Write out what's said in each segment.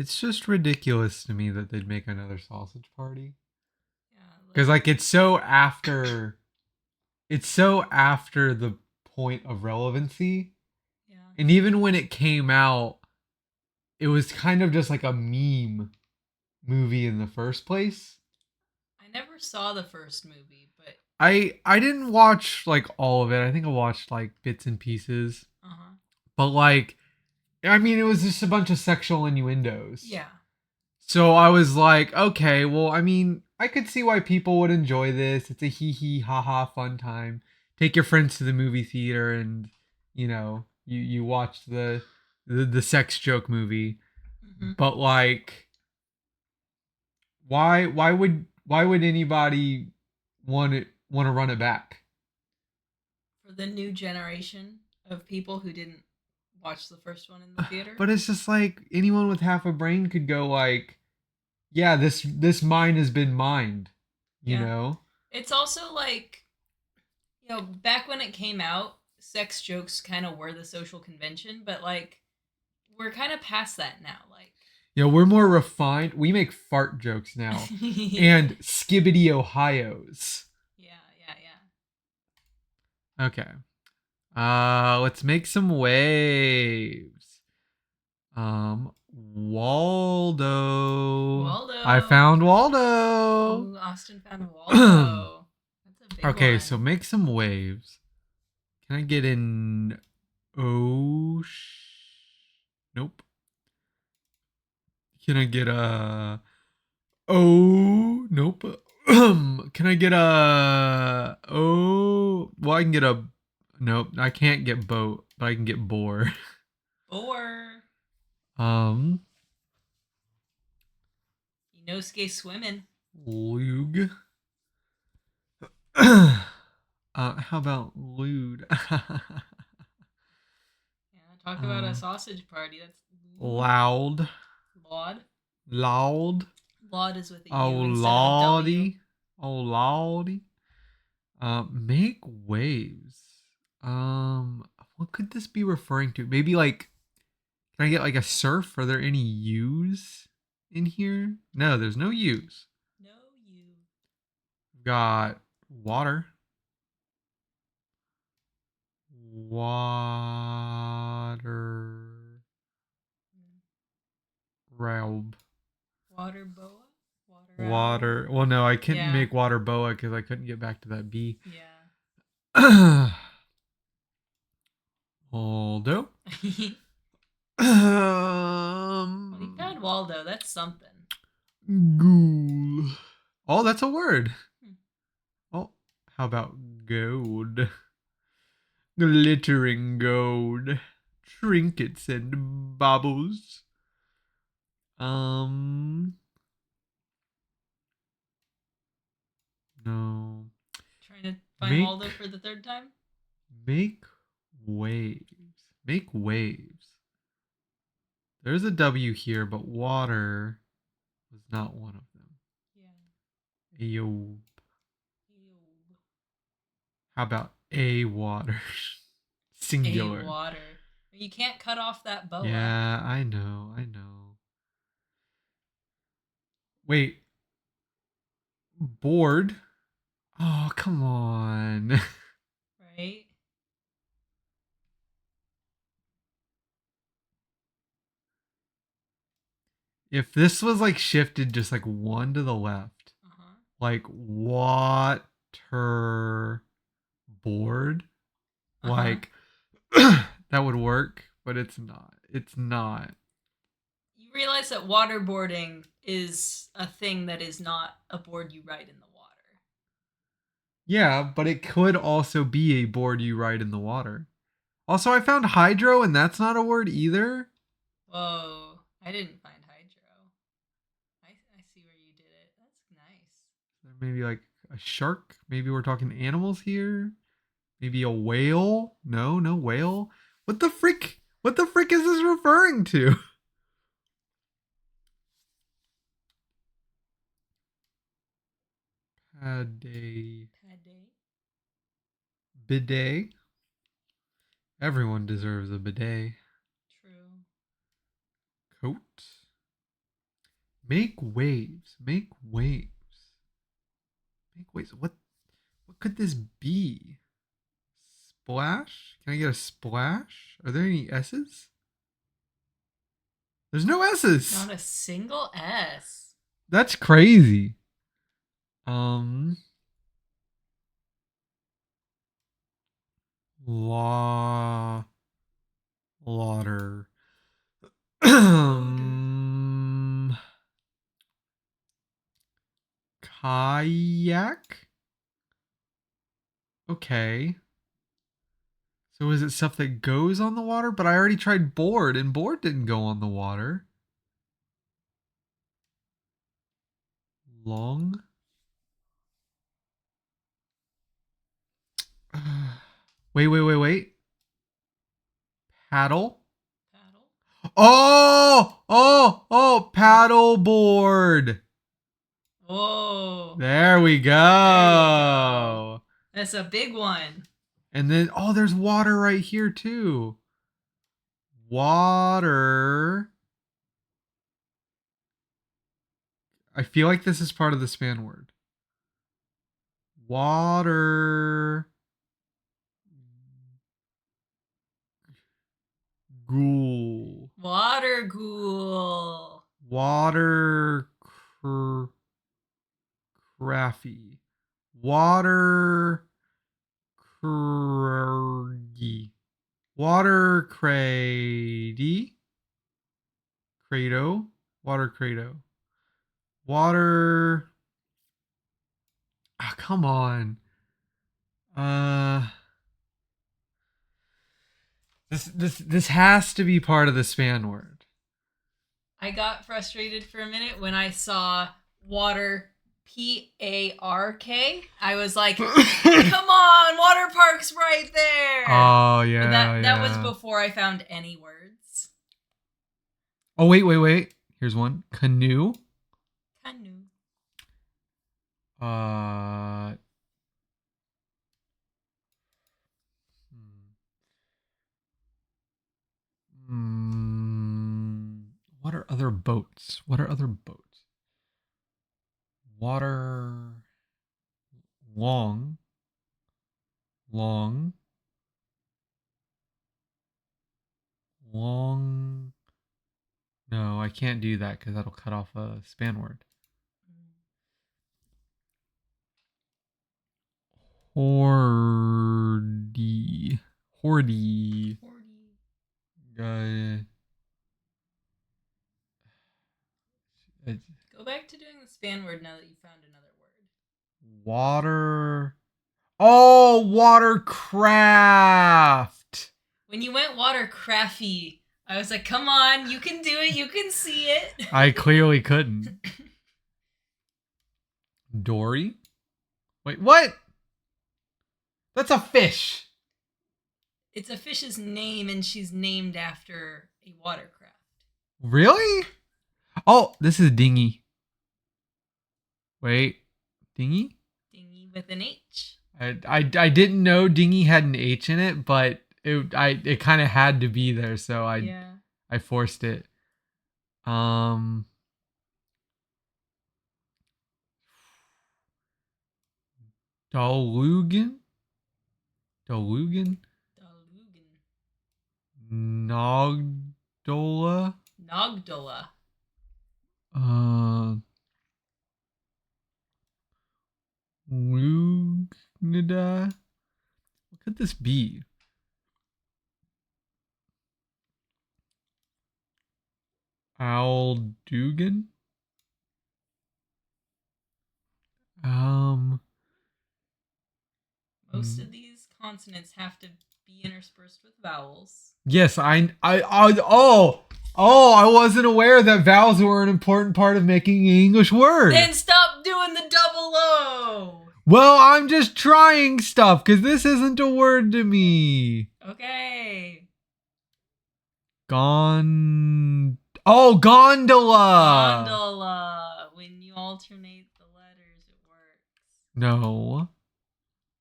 It's just ridiculous to me that they'd make another sausage party. Yeah, Because like like it's so after the point of relevancy. yeah. And even when it came out, it was kind of just like a meme movie in the first place. I never saw the first movie, but I didn't watch like all of it. I think I watched like bits and pieces. uh-huh. But like I mean it was just a bunch of sexual innuendos. Yeah. So I was like, okay, well, I mean, I could see why people would enjoy this. It's a hee hee ha ha fun time. Take your friends to the movie theater and you watch the sex joke movie. Hmm. But like why would anybody want to run it back? For the new generation of people who didn't watch the first one in the theater. But it's just like anyone with half a brain could go like, yeah, this mine has been mined, you Yeah. know? It's also like, back when it came out, sex jokes kind of were the social convention, but like we're kind of past that now. Like, We're more refined. We make fart jokes now. yeah, And skibbity Ohio's. yeah, yeah. Okay. Let's make some waves. Waldo. I Waldo. found Waldo. Ooh, Austin found Waldo. That's a big Okay, so one. make some waves. Can I get in Nope. Can I get a Oh, nope. Can I get a Oh, well I can get a Nope, I can't get boat, but I can get bore. Or Um Inosuke swimming. Lug. How about lewd? Yeah, talk about a uh, sausage party. That's lewd. loud. Laud. Loud. Laud is with a Oh U instead of a W. lordy. Oh lordy. Make waves. What could this be referring to? Maybe like, can I get like a surf? Are there any U's in here? No, there's no U's. No, you. We've got water. Water. Raub. Water boa? Water owl? Water. Well, no, I couldn't Yeah. make water boa because I couldn't get back to that B. Yeah. Although. Well, you found Waldo. That's something. Ghoul. Oh, that's a word. Hmm. Oh, how about gold? Glittering gold. Trinkets and baubles. Um, no. Trying to find Make Waldo for the third time? make waves. Make waves. There's a W here, but water was not one of them. Yeah. Ayo. Ew. How about a water? A Singular. water. You can't cut off that boa. Yeah, I know, I know. Wait, bored? Oh, come on. Right? If this was like shifted just like one to the left, Uh huh. like water board, Uh huh. like that would work, but it's not. It's not. You realize that waterboarding is a thing that is not a board you ride in the water. Yeah, but it could also be a board you ride in the water. Also, I found hydro, and that's not a word either. Whoa. I didn't find hydro. I see where you did it. That's nice. Maybe like a shark. Maybe we're talking animals here. Maybe a whale. No, no whale. What the frick? What the frick is this referring to? Pade. Pade. Bidet. Everyone deserves a bidet. True. Coat. Make waves. Make waves. Make waves. What could this be? Splash? Can I get a splash? Are there any S's? There's no S's. Not a single S. That's crazy. Um Law Lauder. Kayak? Okay. So is it stuff that goes on the water? But I already tried board, and board didn't go on the water. Long? Wait. Paddle? Paddle. Paddle board. Oh. There we go. That's a big one. And then, there's water right here too. Water. I feel like this is part of the span word. Water. Ghoul. Water ghoul. Water. Craffy. Water. Craggy. Water crady. Crado. Water crado. Water. Oh, come on. This has to be part of the span word. I got frustrated for a minute when I saw water PARK. I was like, come on, water park's right there. Oh yeah. But that was before I found any words. Oh wait. Here's one. Canoe. Canoe. What are other boats? Water. Long. Long. No, I can't do that because that'll cut off a span word. Hordy. Go back to doing the span word now that you found another word. Water. Oh, watercraft. When you went watercrafty, I was like, come on, you can do it. You can see it. I clearly couldn't. Dory? Wait, what? That's a fish. It's a fish's name, and she's named after a watercraft. Really? Oh, this is dinghy. Wait, dinghy? Dinghy with an H. I didn't know dinghy had an H in it, but it kind of had to be there, so I forced it. Dalugan? Nogdola? Lugnida? What could this be? Aldugan? Most of these consonants have to be interspersed with vowels. Yes, I wasn't aware that vowels were an important part of making an English word. Then stop doing the double O. Well, I'm just trying stuff because this isn't a word to me. Okay. Gondola. Gondola. When you alternate the letters, it works. No.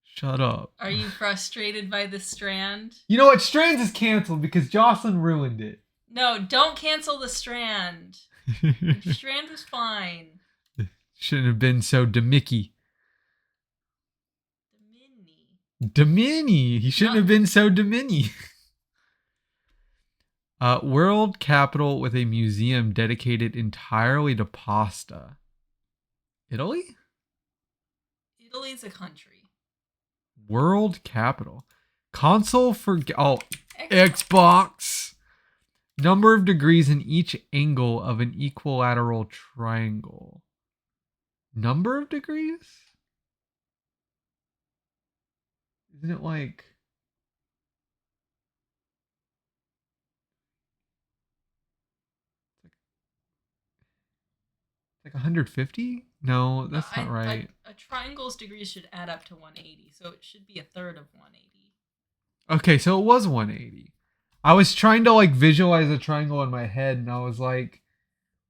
Shut up. Are you frustrated by the strand? You know what? Strands is canceled because Jocelyn ruined it. No, don't cancel the strand. Strand was fine. Shouldn't have been so Demicky. The mini. Domini. He shouldn't have been so Domini. World capital with a museum dedicated entirely to pasta. Italy? Italy's a country. World capital. Console for Xbox. Number of degrees in each angle of an equilateral triangle. Number of degrees? Isn't it like like 150? No, that's not right. A triangle's degrees should add up to 180, so it should be a third of 180. Okay, so it was 180. I was trying to like visualize a triangle in my head, and I was like,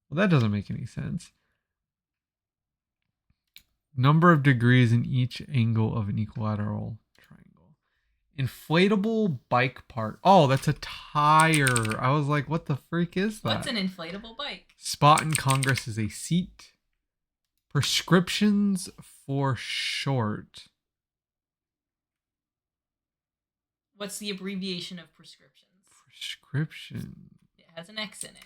well, that doesn't make any sense. Number of degrees in each angle of an equilateral triangle. Inflatable bike part. Oh, that's a tire. I was like, what the freak is that? What's an inflatable bike? Spot in Congress is a seat. Prescriptions for short. What's the abbreviation of prescriptions? Prescription. It has an X in it.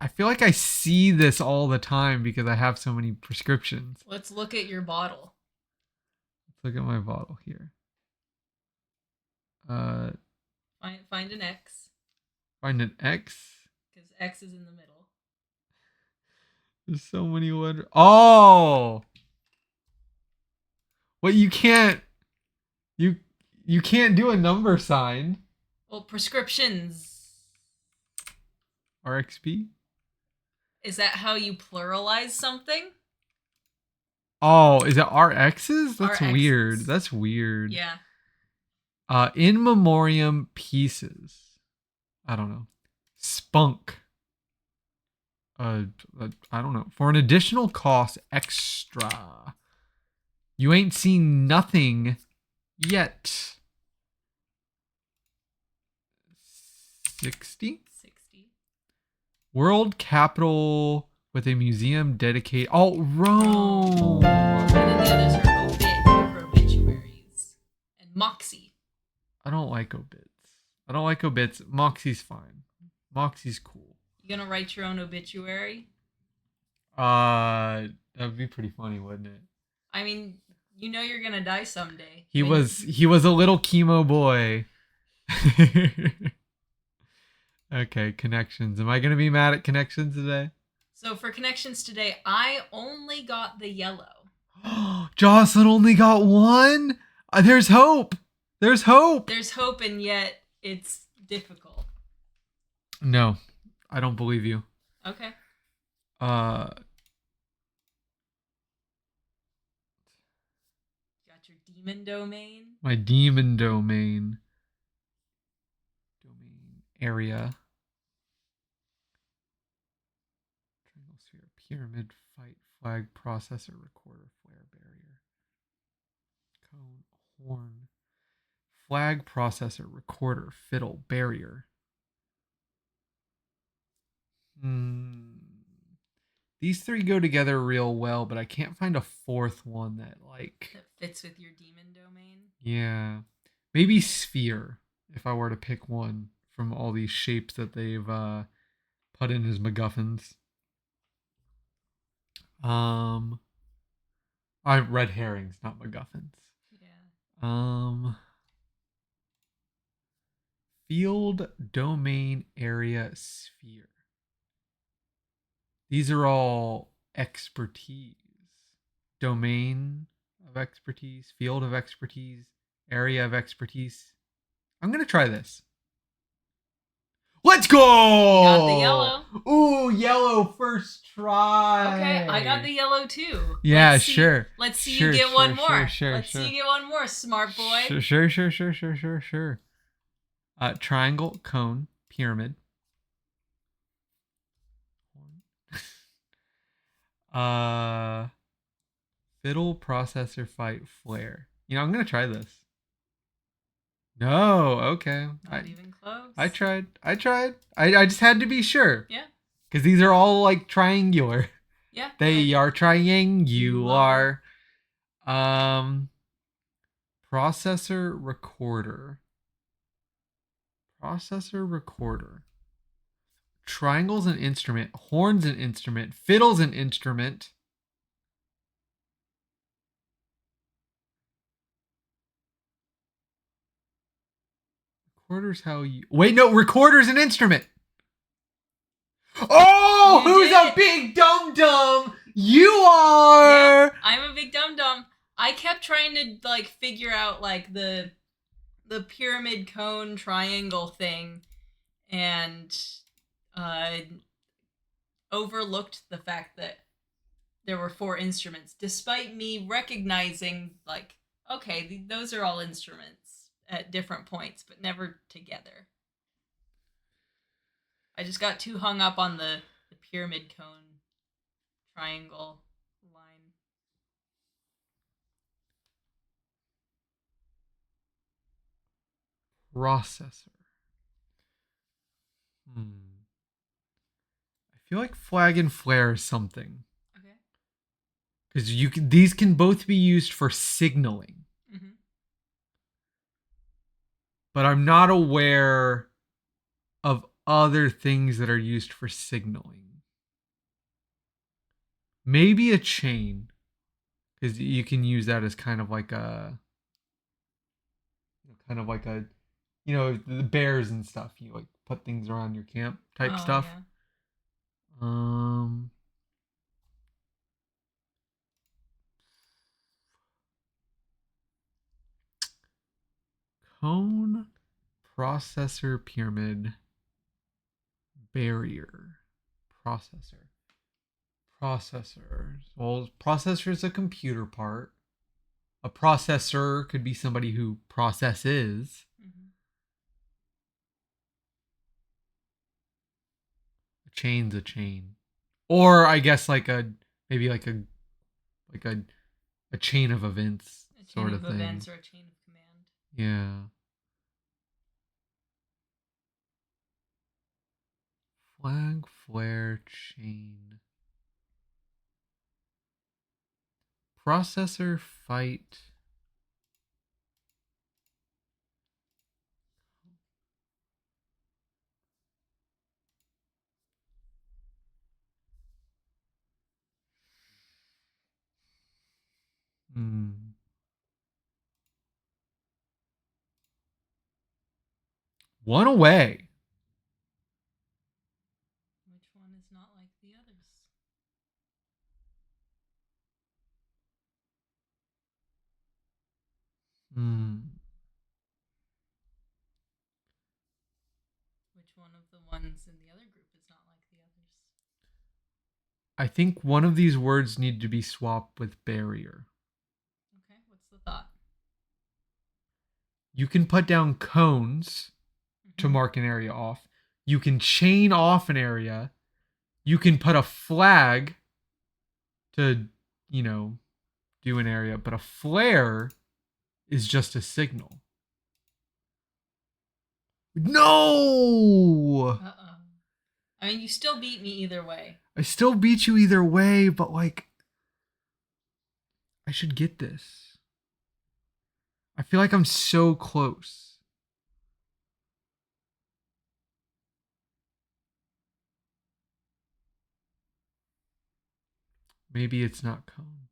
I feel like I see this all the time because I have so many prescriptions. Let's look at your bottle. Let's look at my bottle here. Find an X. Find an X. Because X is in the middle. There's so many letters. Oh! Well, you can't do a number sign. Well, prescriptions. RXP? Is that how you pluralize something? Oh, is it RXs? That's RXs. weird. That's weird. Yeah. In memoriam pieces. I don't know. Spunk. I don't know. For an additional cost extra. You ain't seen nothing yet. 60? World capital with a museum dedicated. Oh, Rome. And then the others are obit for obituaries. And Moxie. I don't like obits. Moxie's fine. Moxie's cool. You gonna write your own obituary? That'd be pretty funny, wouldn't it? I mean, you know you're gonna die someday. He was a little chemo boy. Okay, connections. Am I gonna be mad at connections today? So for connections today, I only got the yellow. Jocelyn only got one? There's hope. There's hope. There's hope, and yet it's difficult. No, I don't believe you. Okay. Got your demon domain. My demon domain. Domain area. Triangle sphere. Pyramid fight flag processor recorder flare barrier. Cone horn. Flag processor recorder fiddle barrier. These three go together real well, but I can't find a fourth one that fits with your demon domain. Yeah, maybe sphere if I were to pick one from all these shapes that they've put in as MacGuffins. I red herrings, not MacGuffins. Yeah. Field domain area sphere. These are all expertise. Domain of expertise, field of expertise, area of expertise. I'm going to try this. Let's go! You got the yellow. Ooh, yellow first try. Okay, I got the yellow too. Yeah, sure. Let's see you get one more. Let's see you get one more, smart boy. Sure. Triangle, cone, pyramid. Fiddle, processor, fight, flare. You know, I'm gonna try this. No, okay. Not even close. I close. tried. I just had to be sure. Yeah. Because these are all like triangular. Yeah. They are You triangular. Um, processor recorder. Processor recorder. Triangle's an instrument. Horn's an instrument. Fiddle's an instrument. Recorder's how you. Wait, no, recorder's an instrument. Oh, You who's did a it. big dum dum? You are. Yeah, I'm a big dum dum. I kept trying to like figure out like the pyramid cone triangle thing and uh overlooked the fact that there were four instruments despite me recognizing like okay, those are all instruments at different points but never together. I just got too hung up on the pyramid cone triangle line. Processor. Hmm. I feel like flag and flare is something. Okay. Because these can both be used for signaling. Mm-hmm. But I'm not aware of other things that are used for signaling. Maybe a chain, because you can use that as kind of like a, the bears and stuff. You like put things around your camp type Oh stuff. yeah. Um, cone, processor, pyramid, barrier, processor. Processor. Well, processor is a computer part. A processor could be somebody who processes. Mm-hmm. A chain's a chain. Or I guess like a maybe like a chain of events A chain sort of of thing. events or a chain of command. Yeah. Flag, flare, chain. Processor, fight. Hmm. One away. Which one is not like the others? Hmm. Which one of the ones in the other group is not like the others? I think one of these words need to be swapped with barrier. Okay, what's the thought? You can put down cones to Mm-hmm. mark an area off. You can chain off an area. You can put a flag to, you know, do an area, but a flare is just a signal. No! Uh-oh. I mean, you still beat me either way. I still beat you either way, but like, I should get this. I feel like I'm so close. Maybe it's not cone.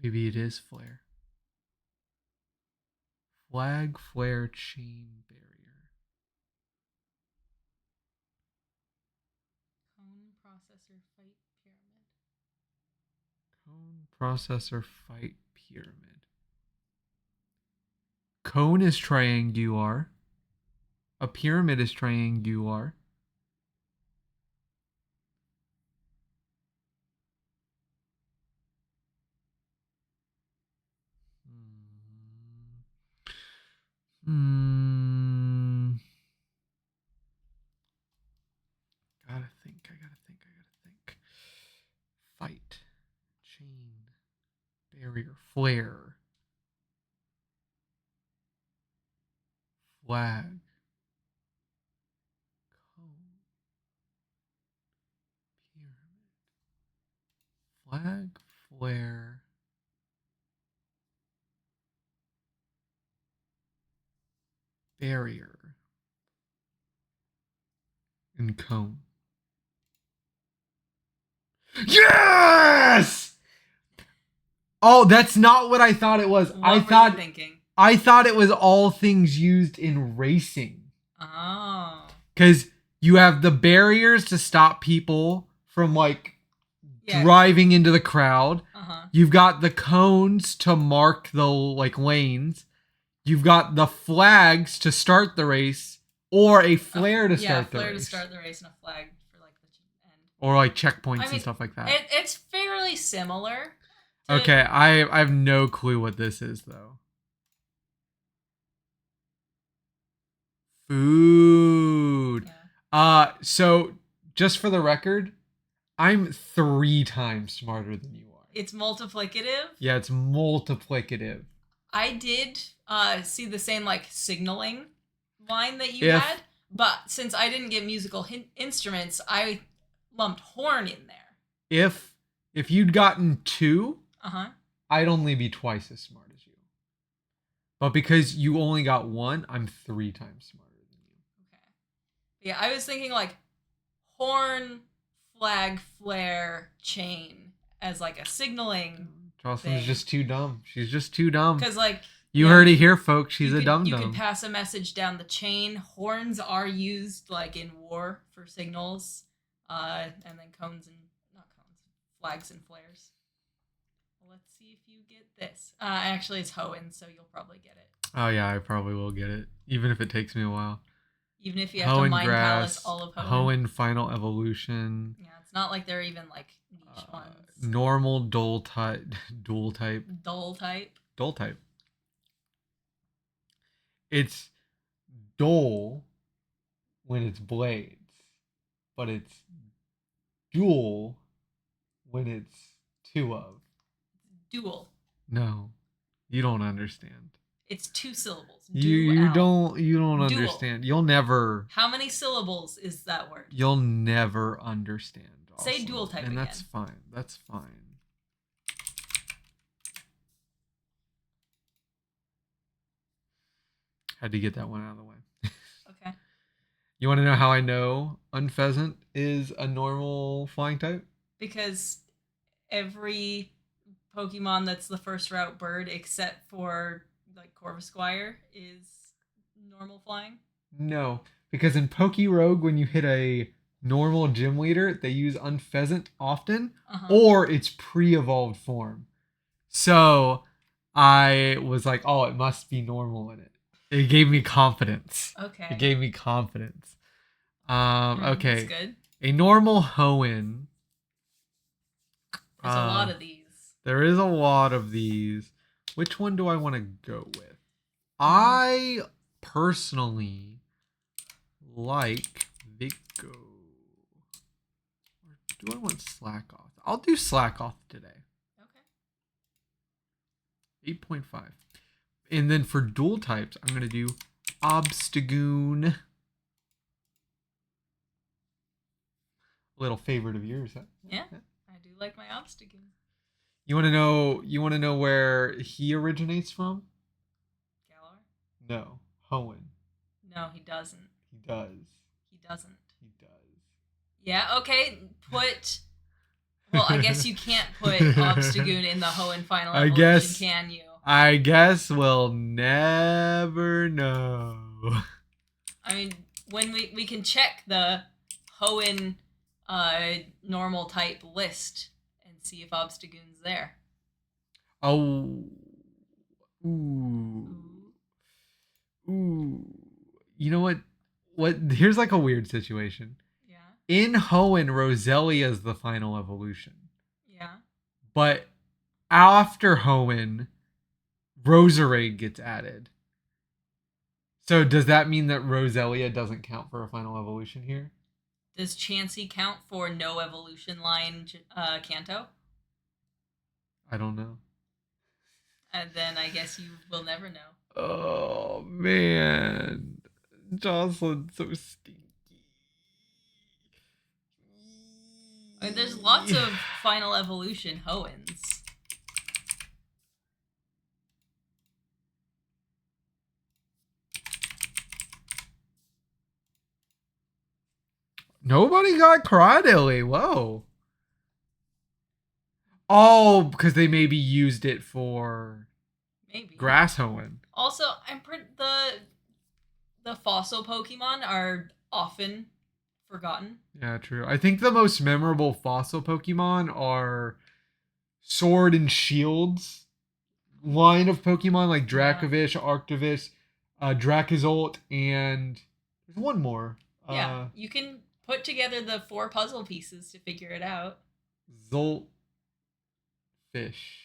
Maybe it is flare. Flag, flare, chain, barrier. Cone, processor, fight, pyramid. Cone, processor, fight, pyramid. Cone is triangular. A pyramid is triangular. Hmm. Gotta think. I gotta think. I gotta think. Fight. Chain. Barrier. Flare. flag, cone, pyramid, flag, flare, barrier, and cone. Yes! Oh, that's not what I thought it was. What were you thinking? I thought it was all things used in racing. Oh. Because you have the barriers to stop people from like Yeah. driving into the crowd. Uh-huh. You've got the cones to mark the like lanes. You've got the flags to start the race, or a flare to start the race. Yeah, flare to start the race and a flag for like the end. Or like checkpoints and stuff like that. It's fairly similar. Okay, I have no clue what this is though. Food. Yeah. So just for the record, I'm 3 times smarter than you are. It's multiplicative? Yeah, it's multiplicative. I did see the same like signaling line that you had, but since I didn't get musical instruments, I lumped horn in there. If you'd gotten 2, uh-huh, I'd only be twice as smart as you. But because you only got 1, I'm 3 times smarter than you. Okay. Yeah, I was thinking like horn, flag, flare, chain as like a signaling. Jocelyn's just too dumb. She's just too dumb. Because like you heard it here, folks. She's a dumb. You could pass a message down the chain. Horns are used like in war for signals, and then cones and not cones, flags and flares. Let's see if you get this. Actually, it's Hoenn, so you'll probably get it. Oh yeah, I probably will get it, even if it takes me a while. Even if you have to mind palace all of Hoenn. Hoenn final evolution. Yeah, it's not like they're even like niche ones. Normal dual type. Dual type. Dull type. Dual type. It's dull when it's blades, but it's dual when it's 2 of. Dual. No, you don't understand. It's 2 syllables. You don't understand. You'll never. How many syllables is that word? You'll never understand. Also. Say dual type and again. That's fine. That's fine. Had to get that one out of the way. Okay. You want to know how I know unpheasant is a normal flying type? Because every Pokemon that's the first route bird, except for like Corvisquire, is normal flying? No, because in Pokerogue, when you hit a normal gym leader, they use unpheasant often, or its pre-evolved form. So I was like, oh, it must be normal in it. It gave me confidence. Okay. It gave me confidence. Okay. That's good. A normal Hoenn. There's a lot of these. There is a lot of these. Which one do I want to go with? I personally like Vigo. Or do I want Slakoth? I'll do Slakoth today. Okay. 8.5. And then for dual types, I'm going to do Obstagoon. Little favorite of yours, huh? Yeah, I do like my Obstagoon. You want to know where he originates from? Galar? No, Hoenn. No, he doesn't. He does. He doesn't. He does. Yeah, okay. Well, I guess you can't put Obstagoon in the Hoenn final evolution, can you? I guess we'll never know. I mean, when we can check the Hoenn normal type list and see if Obstagoon's there. Oh. Ooh. Ooh. You know what? Here's like a weird situation. Yeah. In Hoenn, Roselia is the final evolution. Yeah. But after Hoenn, Roserade gets added. So does that mean that Roselia doesn't count for a final evolution here? Does Chansey count for no evolution line Kanto? I don't know. And then I guess you will never know. Oh, man. Jocelyn's so stinky. I mean, there's lots of Final Evolution Hoenns. Nobody got Crawdilly. Whoa. Oh, because they maybe used it for Maybe. Grass Hoenn. Also, the fossil Pokemon are often forgotten. Yeah, true. I think the most memorable fossil Pokemon are Sword and Shields line of Pokemon like Dracovish, Arctovish, Dracozolt, and there's one more. Yeah, you can put together the 4 puzzle pieces to figure it out. Zolt Fish.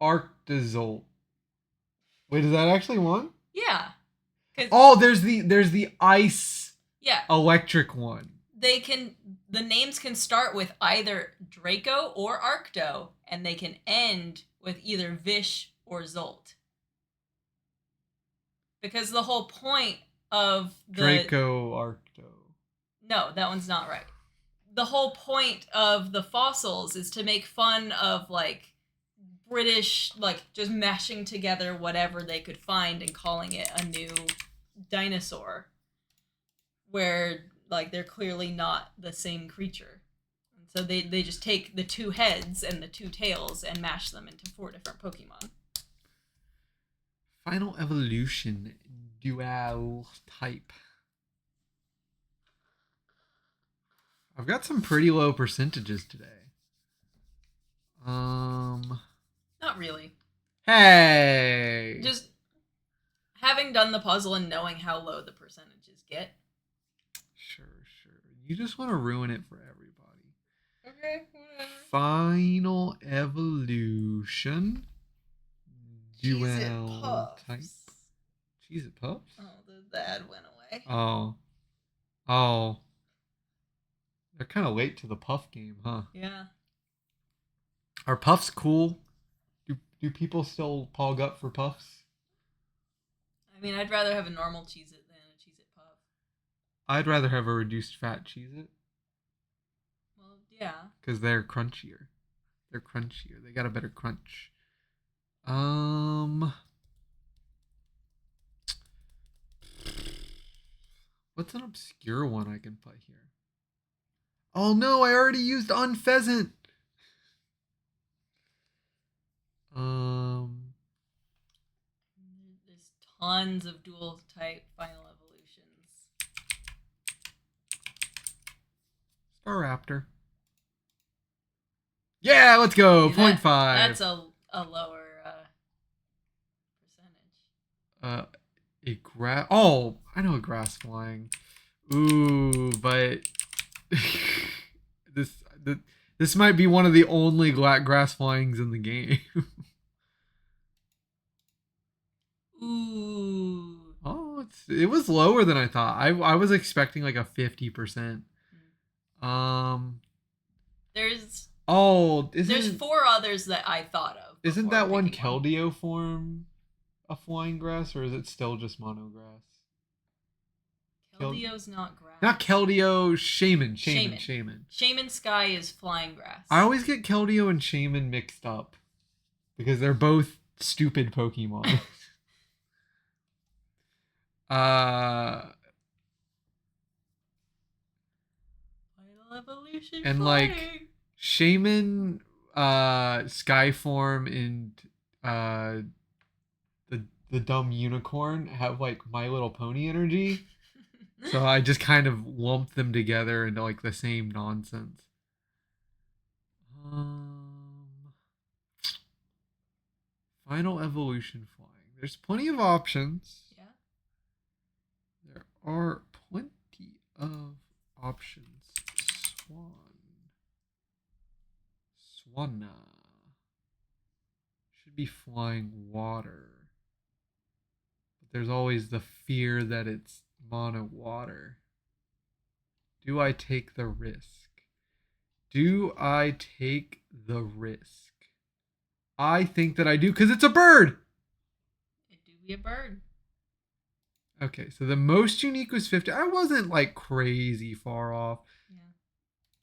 Arctozolt. Wait, is that actually one? Yeah. Oh, there's the ice yeah electric one. The names can start with either Draco or Arcto, and they can end with either Vish or Zolt. Because the whole point of the Draco Arcto. No, that one's not right. The whole point of the fossils is to make fun of like British, like just mashing together whatever they could find and calling it a new dinosaur, where like they're clearly not the same creature. And so they just take the 2 heads and the 2 tails and mash them into 4 different Pokemon. Final Evolution dual type. I've got some pretty low percentages today. Not really. Hey. Just having done the puzzle and knowing how low the percentages get. Sure. You just want to ruin it for everybody. Okay, whatever. Final Evolution dual type. Cheez-It Puffs? Oh, the ad went away. Oh. They're kind of late to the Puff game, huh? Yeah. Are Puffs cool? Do people still pog up for Puffs? I mean, I'd rather have a normal Cheez-It than a Cheez-It Puff. I'd rather have a reduced fat Cheez-It. Well, yeah. Because they're crunchier. They got a better crunch. What's an obscure one I can put here? Oh no, I already used Unpheasant. There's tons of dual type Final Evolutions. Staraptor. Yeah, let's go. 0.5. That's a lower percentage. Oh, I know a grass flying. Ooh, but this might be one of the only grass flyings in the game. Ooh. Oh, it was lower than I thought. I was expecting like a 50%. There's 4 others that I thought of. Isn't that one Keldeo form a flying grass, or is it still just monograss? Keldeo's not grass. Not Keldeo, Shaman. Shaman Sky is flying grass. I always get Keldeo and Shaman mixed up because they're both stupid Pokemon. Final Evolution and flying. Like Shaman, Skyform, and the dumb unicorn have like My Little Pony energy. So I just kind of lumped them together into like the same nonsense. Final Evolution flying. There's plenty of options. Yeah. There are plenty of options. Swanna. Should be flying water. But there's always the fear that it's mono water. Do I take the risk? I think that I do because it's a bird. It do be a bird. Okay, so the most unique was 50. I wasn't like crazy far off. Yeah.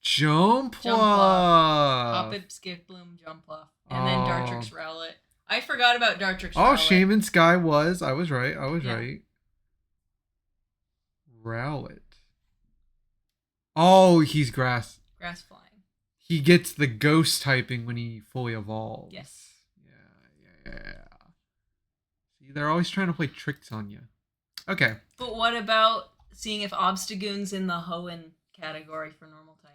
Jumpluff. Hop Jumpluff. it, skip, bloom, Jumpluff. And then Oh. Dartrix Rowlet. I forgot about Dartrix Oh, Rowlet. Shaman Sky was. I was right. I was Yeah. right. Rowlet. Oh, he's grass. Grass flying. He gets the ghost typing when he fully evolves. Yes. Yeah. See, they're always trying to play tricks on you. Okay. But what about seeing if Obstagoon's in the Hoenn category for normal type?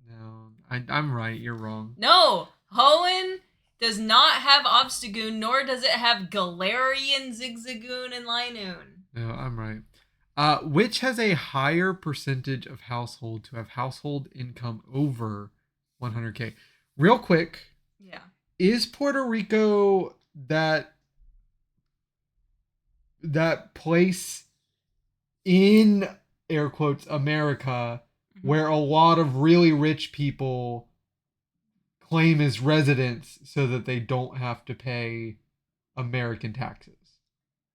No, I'm right. You're wrong. No! Hoenn does not have Obstagoon, nor does it have Galarian, Zigzagoon, and Linoon. No, I'm right. Which has a higher percentage of household to have household income over 100K? Real quick, Yeah. is Puerto Rico that place in air quotes America where a lot of really rich people claim as residents so that they don't have to pay American taxes?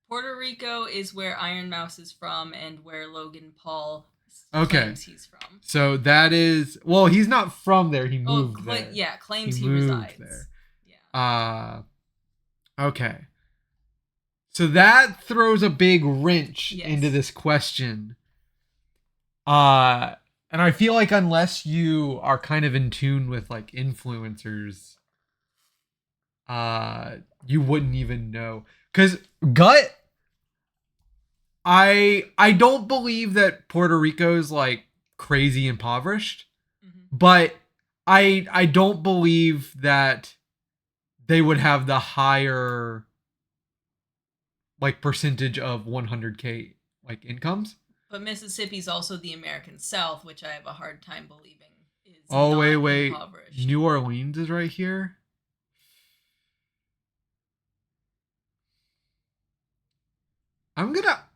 Puerto Rico is where Iron Mouse is from and where Logan Paul Okay. claims he's from. So that is, well, he's not from there. He moved there. Yeah, claims he he moved resides there. Yeah. Okay. So that throws a big wrench Yes. into this question. And I feel like unless you are kind of in tune with like influencers, you wouldn't even know. Cause gut, I don't believe that Puerto Rico's like crazy impoverished, but I don't believe that they would have the higher like percentage of 100K like incomes. But Mississippi's also the American South, which I have a hard time believing is Oh, not wait. impoverished. New Orleans is right here.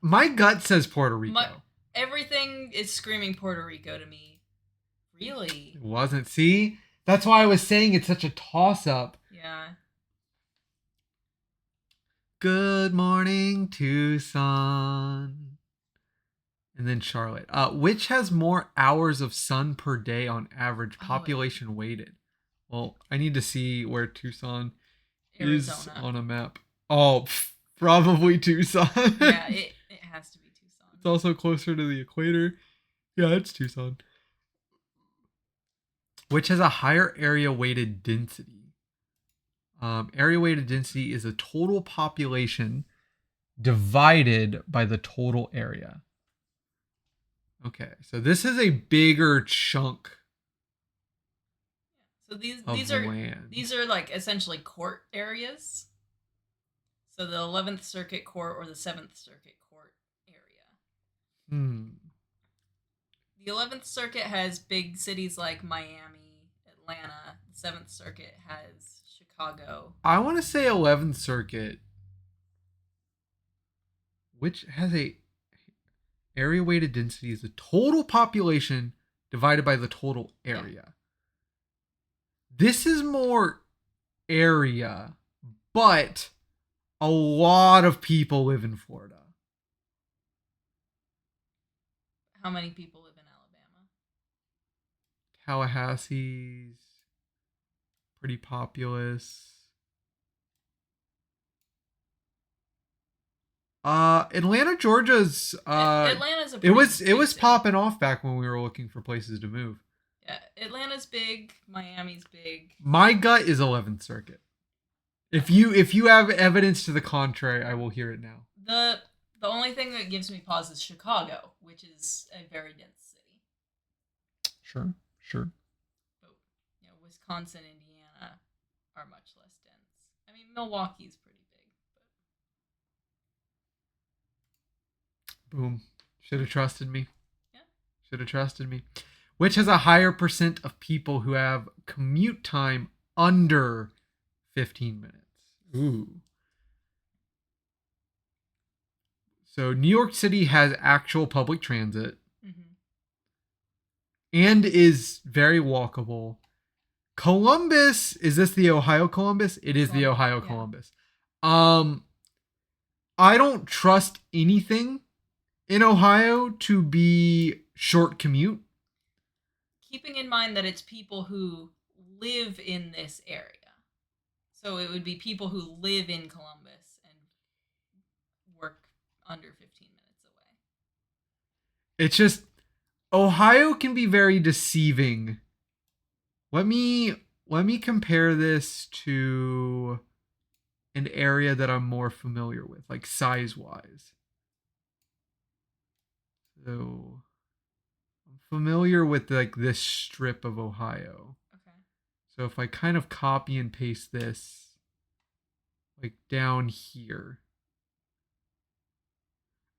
My gut says Puerto Rico. Everything is screaming Puerto Rico to me. Really? It wasn't. See? That's why I was saying it's such a toss up. Yeah. Good morning, Tucson. And then Charlotte. Which has more hours of sun per day on average, population weighted? Well, I need to see where Tucson is on a map. Oh, probably Tucson. Yeah, it has to be Tucson. It's also closer to the equator. Yeah, it's Tucson. Which has a higher area weighted density. Area weighted density is the total population divided by the total area. Okay, so this is a bigger chunk. So these are like essentially court areas. So the 11th Circuit Court or the 7th Circuit Court area. The 11th Circuit has big cities like Miami, Atlanta. The 7th Circuit has Chicago. I want to say 11th Circuit, which has a area weighted density is the total population divided by the total area. Yeah. This is more area, but a lot of people live in Florida. How many people live in Alabama? Tallahassee's pretty populous. Atlanta, Georgia's Atlanta's a it was popping off back when we were looking for places to move. Yeah, Atlanta's big, Miami's big. My gut is 11th Circuit. If you have evidence to the contrary, I will hear it now. The only thing that gives me pause is Chicago, which is a very dense city. Sure. But Wisconsin, Indiana are much less dense. I mean, Milwaukee's pretty big, but boom. Should have trusted me. Yeah. Should have trusted me. Which has a higher percent of people who have commute time under 15 minutes? Ooh. So New York City has actual public transit and is very walkable. Columbus, is this the Ohio Columbus? It is the Ohio Columbus. I don't trust anything in Ohio to be short commute. Keeping in mind that it's people who live in this area. So it would be people who live in Columbus and work under 15 minutes away. It's just Ohio can be very deceiving. Let me compare this to an area that I'm more familiar with, like size wise. So I'm familiar with like this strip of Ohio. Okay. So if I kind of copy and paste this like down here,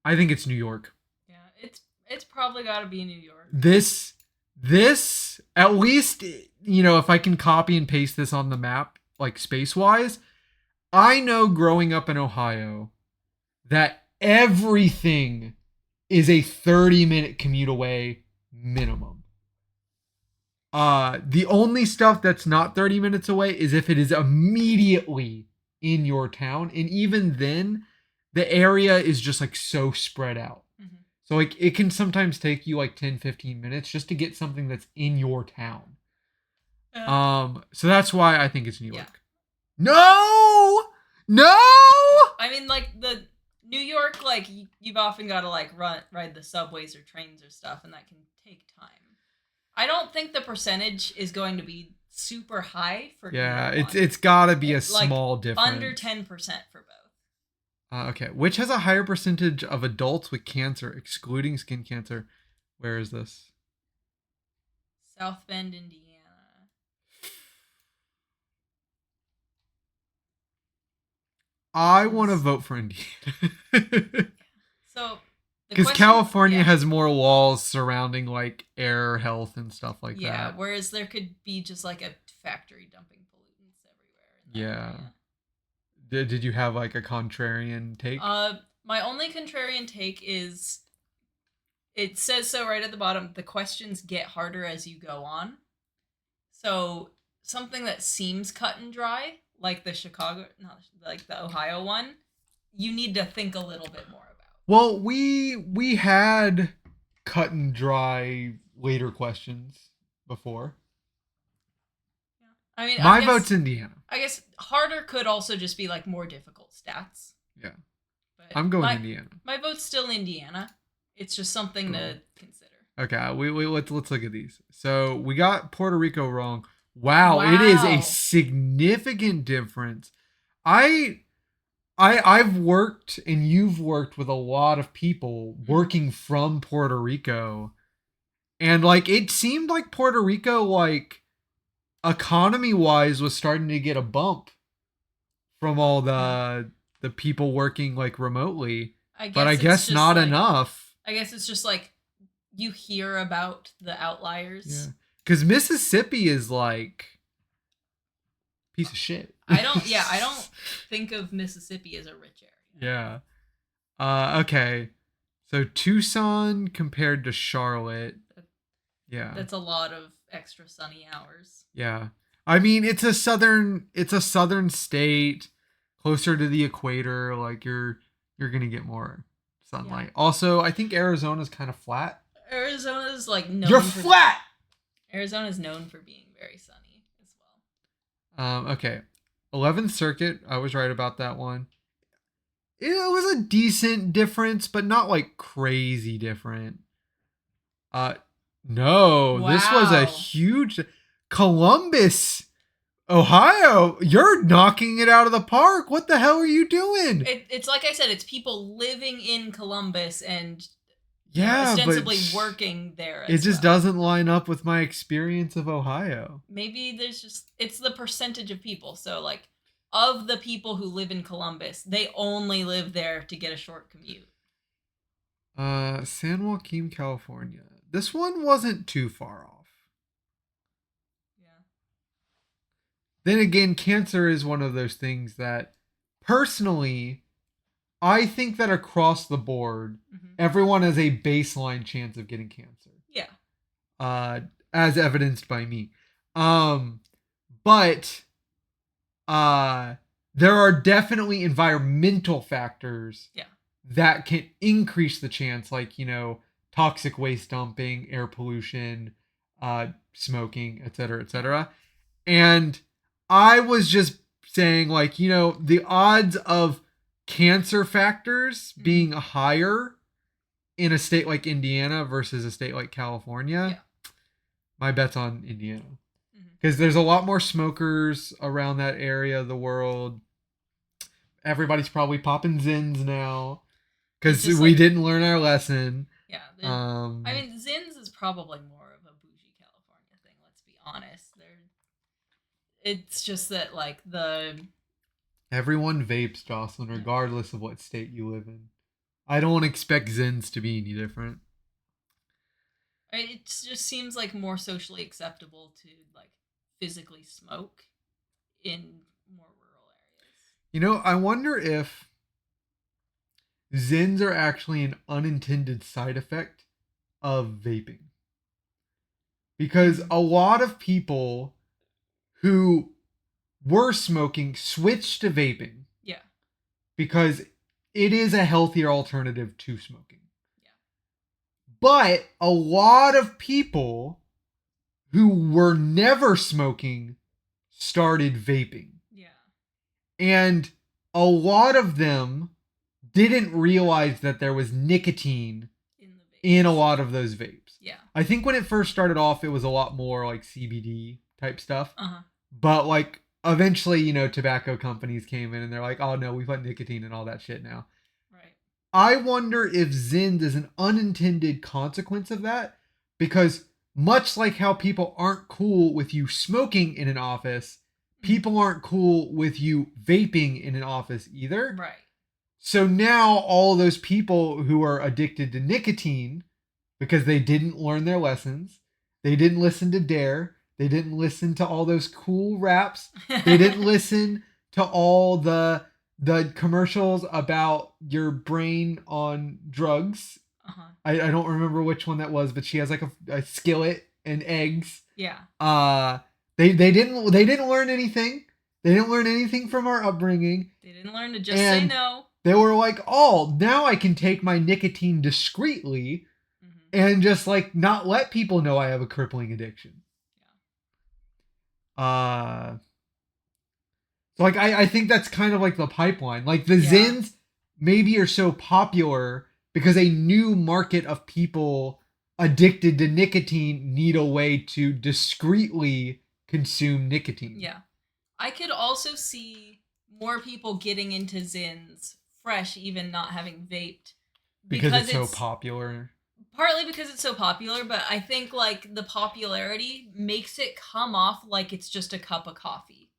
I think it's New York. Yeah, it's probably got to be New York. This at least, if I can copy and paste this on the map like space wise, I know growing up in Ohio that everything is a 30-minute commute away minimum. The only stuff that's not 30 minutes away is if it is immediately in your town. And even then, the area is just like so spread out. Mm-hmm. So like it can sometimes take you like 10, 15 minutes just to get something that's in your town. So that's why I think it's New York. Yeah. No! I mean, like the New York, like you've often got to like ride the subways or trains or stuff, and that can take time. I don't think the percentage is going to be super high for it's got to be a small difference. Under 10% for both. Okay, which has a higher percentage of adults with cancer, excluding skin cancer? Where is this? South Bend, Indiana. I want to vote for Indiana. So, because California has more laws surrounding like air health and stuff like that. Yeah, whereas there could be just like a factory dumping pollutants everywhere. Yeah. Did you have like a contrarian take? My only contrarian take is it says so right at the bottom. The questions get harder as you go on. So something that seems cut and dry, like the Ohio one, you need to think a little bit more about. Well, we had cut and dry later questions before. Yeah. I mean, my vote's Indiana. I guess harder could also just be like more difficult stats. Yeah. But I'm going Indiana. My vote's still Indiana. It's just something to consider. Okay, let's look at these. So we got Puerto Rico wrong. Wow. It is a significant difference. I've worked and you've worked with a lot of people working from Puerto Rico. And like it seemed like Puerto Rico, like economy wise, was starting to get a bump from all the people working like remotely. I guess not like, enough. I guess it's just like you hear about the outliers. Yeah. Because Mississippi is like piece of shit. I don't think of Mississippi as a rich area. Yeah. Okay. So Tucson compared to Charlotte. Yeah. That's a lot of extra sunny hours. Yeah. I mean, it's a southern state, closer to the equator. Like you're going to get more sunlight. Yeah. Also, I think Arizona's kind of flat. Arizona's like known You're flat. Arizona's known for being very sunny as well. Okay. 11th Circuit, I was right about that one. It was a decent difference, but not like crazy different. No, wow. This was a huge Columbus, Ohio. You're knocking it out of the park. What the hell are you doing? It's like I said, it's people living in Columbus and ostensibly working there. It just doesn't line up with my experience of Ohio. Maybe it's the percentage of people. So like of the people who live in Columbus, they only live there to get a short commute. San Joaquin, California. This one wasn't too far off. Yeah. Then again, cancer is one of those things that personally, I think that across the board, everyone has a baseline chance of getting cancer. Yeah. As evidenced by me. But there are definitely environmental factors Yeah. that can increase the chance, like, toxic waste dumping, air pollution, smoking, etc., Yeah. etc. And I was just saying, like, the odds of cancer factors Mm-hmm. being higher in a state like Indiana versus a state like California, Yeah. my bet's on Indiana. Mm-hmm. Because there's a lot more smokers around that area of the world. Everybody's probably popping Zins now It's because just we like, didn't learn our lesson. yeah. I Um, mean, Zins is probably more of a bougie California thing. Let's be honest. It's just that like Everyone vapes, Jocelyn, yeah. regardless of what state you live in. I don't expect Zins to be any different. It just seems like more socially acceptable to like physically smoke in more rural areas. I wonder if Zins are actually an unintended side effect of vaping. Because Mm. a lot of people who were smoking switched to vaping Yeah. because it is a healthier alternative to smoking. Yeah. But a lot of people who were never smoking started vaping. Yeah. And a lot of them didn't realize that there was nicotine In the in a vapes. lot of those vapes. Yeah. I think when it first started off, it was a lot more like CBD type stuff. Uh huh. But like eventually, tobacco companies came in and they're like, oh no, we put nicotine and all that shit now. Right. I wonder if Zins is an unintended consequence of that because much like how people aren't cool with you smoking in an office, Mm-hmm. people aren't cool with you vaping in an office either. Right. So now all those people who are addicted to nicotine because they didn't learn their lessons, they didn't listen to Dare, they didn't listen to all those cool raps, they didn't listen to all the commercials about your brain on drugs. Uh-huh. I don't remember which one that was, but she has like a skillet and eggs. Yeah. Uh they didn't learn anything. They didn't learn anything from our upbringing. They didn't learn to just say And no. they were like, oh, now I can take my nicotine discreetly Mm-hmm. and just like not let people know I have a crippling addiction. Uh so like I think that's kind of like the pipeline. Like the Yeah. Zins maybe are so popular because a new market of people addicted to nicotine need a way to discreetly consume nicotine. Yeah. I could also see more people getting into Zins fresh, even not having vaped, Because because it's so it's popular. partly because it's so popular, but I think like the popularity makes it come off like it's just a cup of coffee.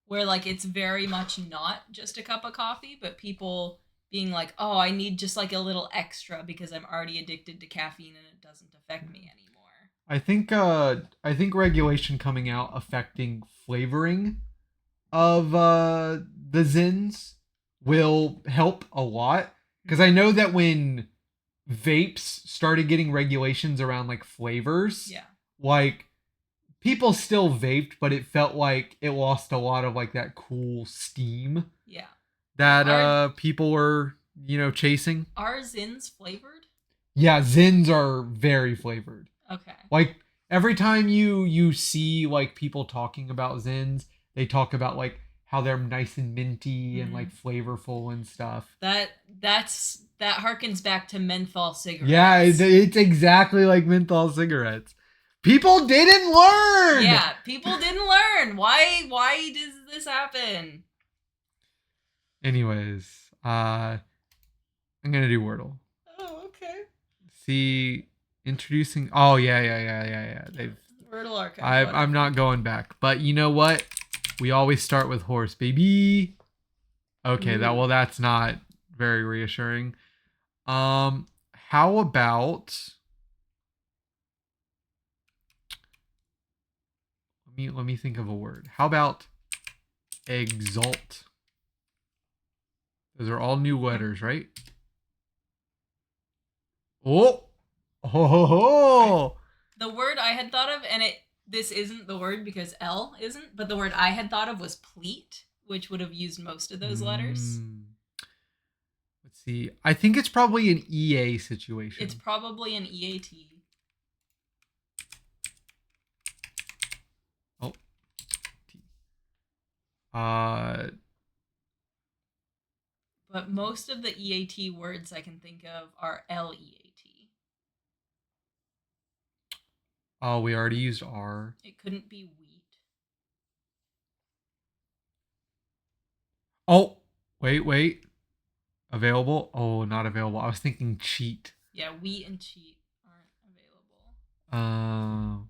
Where like it's very much not just a cup of coffee, but people being like, "Oh, I need just like a little extra because I'm already addicted to caffeine and it doesn't affect me anymore." I think regulation coming out affecting flavoring of the Zins will help a lot because I know that when vapes started getting regulations around like flavors, Yeah. like people still vaped, but it felt like it lost a lot of like that cool steam Yeah. that Are people were chasing. are Zins flavored? Yeah, Zins are very flavored. Okay. Like every time you see like people talking about Zins, they talk about like how they're nice and minty and like Mm. flavorful and stuff. That harkens back to menthol cigarettes. Yeah, it's exactly like menthol cigarettes. People didn't learn. Yeah, people didn't learn. Why does this happen? Anyways, I'm gonna do Wordle. Oh, okay. See, introducing. Oh yeah. They've. Wordle archive. I'm not going back, but you know what? We always start with horse, baby. Okay, Ooh. that's not very reassuring. How about let me think of a word. How about exalt? Those are all new letters, right? Oh, ho ho ho! The word I had thought of, and this isn't the word because L isn't, but the word I had thought of was pleat, which would have used most of those letters. Mm, let's see. I think it's probably an EA It's situation. probably an EAT. Oh, T. Uh, But most of the EAT words I can think of are LEAT. oh, we already used R. It couldn't be wheat. Oh, wait. Available? Oh, not available. I was thinking cheat. Yeah, wheat and cheat aren't available.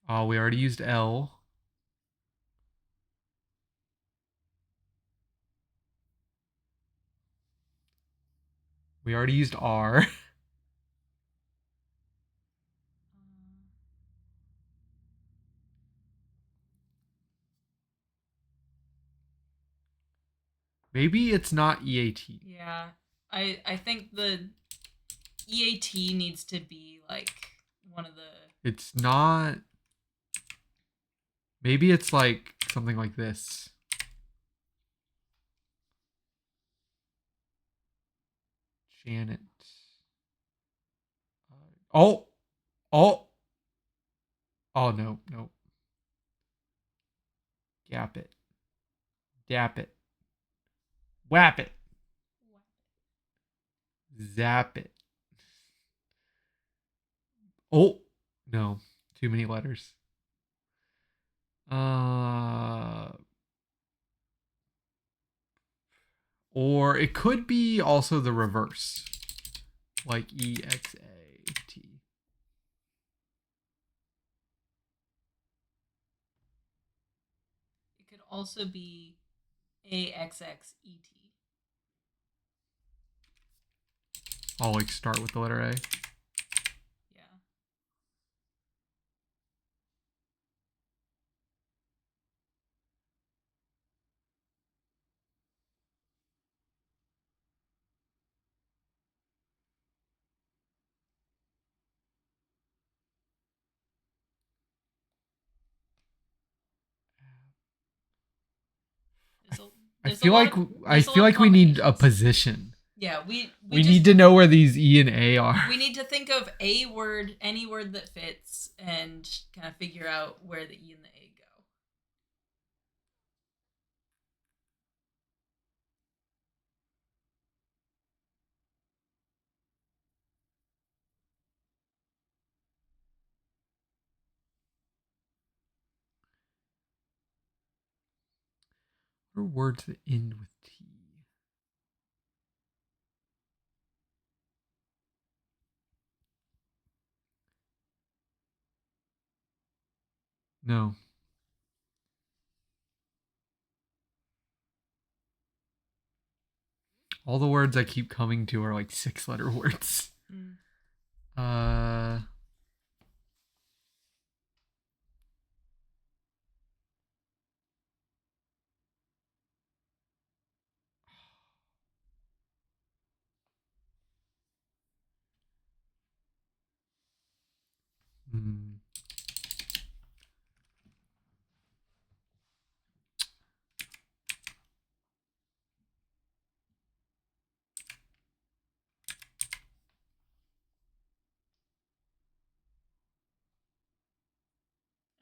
Uh, oh, we already used L. We already used R. Maybe it's not EAT. Yeah, I think the EAT needs to be like one of the. It's not. Maybe it's like something like this. Janet. Oh, oh, oh no. Gap it. Dap it. Whap it. Zap it. Oh, no. Too many letters. Uh, or it could be also the reverse, like EXAT. It could also be AXXET. I'll like start with the letter A. Yeah. There's a I there's a feel lot like of I there's a feel lot of like we need a combinations. position. Yeah, we We just need to know where these E and A are. we need to think of a word, any word that fits, and kind of figure out where the E and the A go. What are words that end with T? No. All the words I keep coming to are like 6-letter words. Mm. Uh hmm.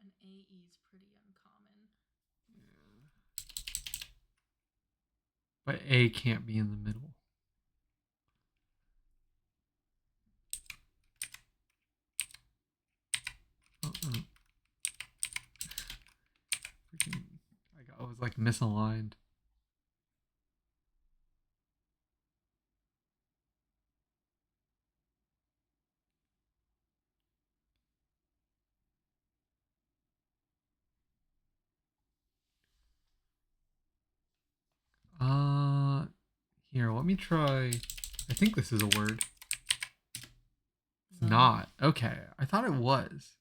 An AE is pretty uncommon. But A can't be in the middle. Uh-uh. Freaking, I was like misaligned. Uh, Here, let me try. I think this is a word. It's No. not. Okay, I thought it was.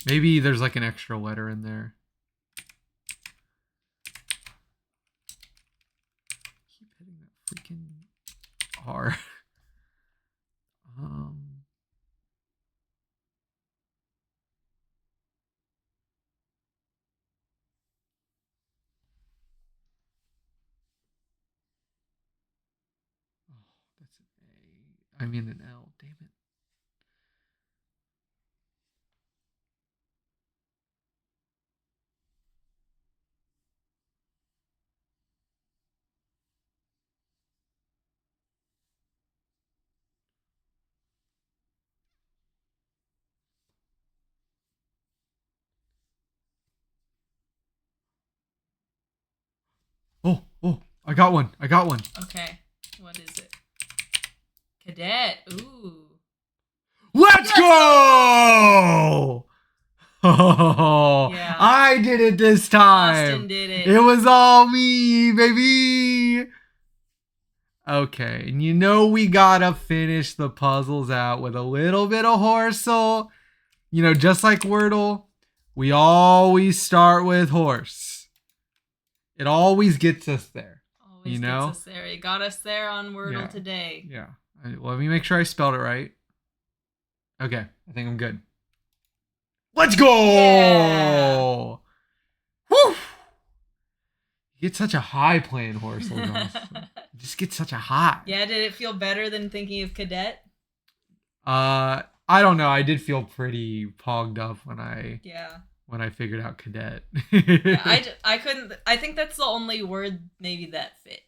Maybe there's like an extra letter in there. Keep hitting that freaking R. um, That's an A. I mean an L. Damn it. Oh, I got one. I got one. Okay. What is it? Cadet. Ooh. Let's go! Oh, Yeah. I did it this time. Austin did it. It was all me, baby. Okay, and you know we gotta finish the puzzles out with a little bit of Horsel. You know, just like Wordle, we always start with horse. It always gets us there. Always you know? gets us there. It got us there on Wordle Yeah. today. Yeah. Let me make sure I spelled it right. Okay, I think I'm good. Let's go! Yeah. Woo! You get such a high playing Horsel, Johnson. You just get such a high. Yeah, did it feel better than thinking of Cadet? I don't know. I did feel pretty pogged up when I figured out Cadet. Yeah, I couldn't. I think that's the only word maybe that fit.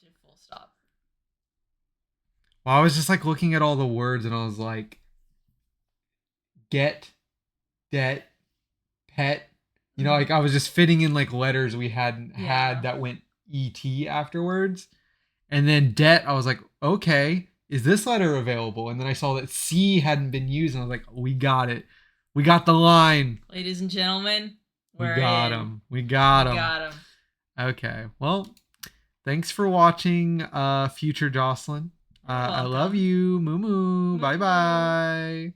Just full stop. Well, I was just like looking at all the words and I was like, get, det, pet. You know, like I was just fitting in like letters we hadn't had that went ET afterwards. And then det, I was like, okay, is this letter available? And then I saw that C hadn't been used and I was like, we got it. We got the line. Ladies and gentlemen, we got him. We got him. Got him. Okay. Well, thanks for watching, future Jocelyn. I love you. Moo moo. Bye bye.